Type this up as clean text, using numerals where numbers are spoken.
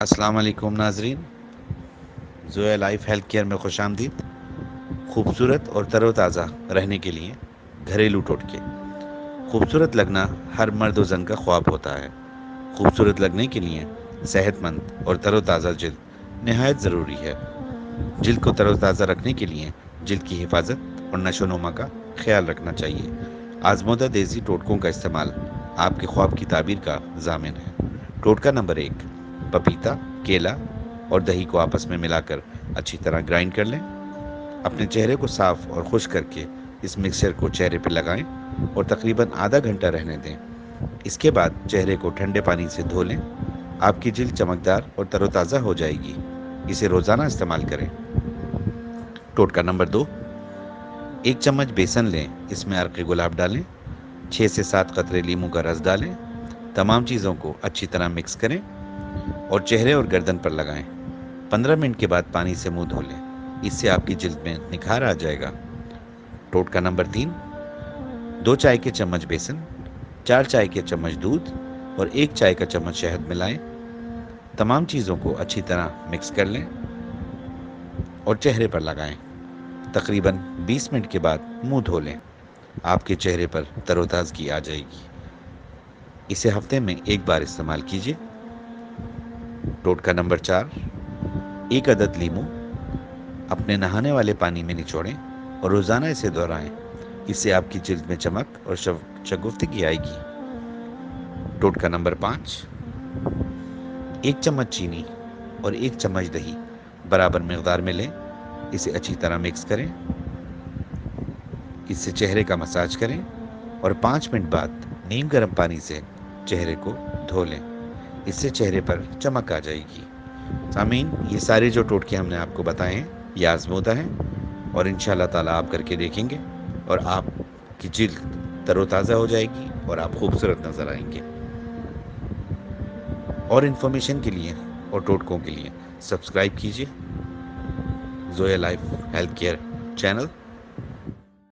السلام علیکم ناظرین، زویا لائف ہیلتھ کیئر میں خوش آمدید۔ خوبصورت اور تر و تازہ رہنے کے لیے گھریلو ٹوٹکے۔ خوبصورت لگنا ہر مرد و زن کا خواب ہوتا ہے۔ خوبصورت لگنے کے لیے صحت مند اور تر و تازہ جلد نہایت ضروری ہے۔ جلد کو تر و تازہ رکھنے کے لیے جلد کی حفاظت اور نشو و نما کا خیال رکھنا چاہیے۔ آزمودہ دیسی ٹوٹکوں کا استعمال آپ کے خواب کی تعبیر کا ضامن ہے۔ ٹوٹکا نمبر 1، پپیتا، کیلا اور دہی کو آپس میں ملا کر اچھی طرح گرائنڈ کر لیں۔ اپنے چہرے کو صاف اور خشک کر کے اس مکسچر کو چہرے پہ لگائیں اور تقریباً آدھا گھنٹہ رہنے دیں۔ اس کے بعد چہرے کو ٹھنڈے پانی سے دھو لیں۔ آپ کی جلد چمکدار اور تر و تازہ ہو جائے گی۔ اسے روزانہ استعمال کریں۔ ٹوٹکا نمبر 2، 1 چمچ بیسن لیں، اس میں عرق گلاب ڈالیں، 6 سے 7 قطرے لیموں کا رس ڈالیں۔ تمام چیزوں کو اچھی طرح مکس کریں اور چہرے اور گردن پر لگائیں۔ 15 منٹ کے بعد پانی سے منہ دھو لیں۔ اس سے آپ کی جلد میں نکھار آ جائے گا۔ ٹوٹکا نمبر 3، 2 چائے کے چمچ بیسن، 4 چائے کے چمچ دودھ اور 1 چائے کا چمچ شہد ملائیں۔ تمام چیزوں کو اچھی طرح مکس کر لیں اور چہرے پر لگائیں۔ تقریباً 20 منٹ کے بعد منہ دھو لیں۔ آپ کے چہرے پر تر و تازگی آ جائے گی۔ اسے ہفتے میں 1 بار استعمال کیجیے۔ ٹوٹکا نمبر 4، 1 عدد لیموں اپنے نہانے والے پانی میں نچوڑیں اور روزانہ اسے دہرائیں۔ اس سے آپ کی جلد میں چمک اور شگفتگی آئے گی۔ ٹوٹکا نمبر 5، 1 چمچ چینی اور 1 چمچ دہی برابر مقدار میں لیں۔ اسے اچھی طرح مکس کریں۔ اس سے چہرے کا مساج کریں اور 5 منٹ بعد نیم گرم پانی سے چہرے کو دھو لیں۔ اس سے چہرے پر چمک آ جائے گی۔ سامعین، یہ سارے جو ٹوٹکے ہم نے آپ کو بتائے ہیں یہ آزمودہ ہیں اور انشاءاللہ تعالیٰ آپ کر کے دیکھیں گے اور آپ کی جلد تر و تازہ ہو جائے گی اور آپ خوبصورت نظر آئیں گے۔ اور انفارمیشن کے لیے اور ٹوٹکوں کے لیے سبسکرائب کیجیے Zoya life health care channel.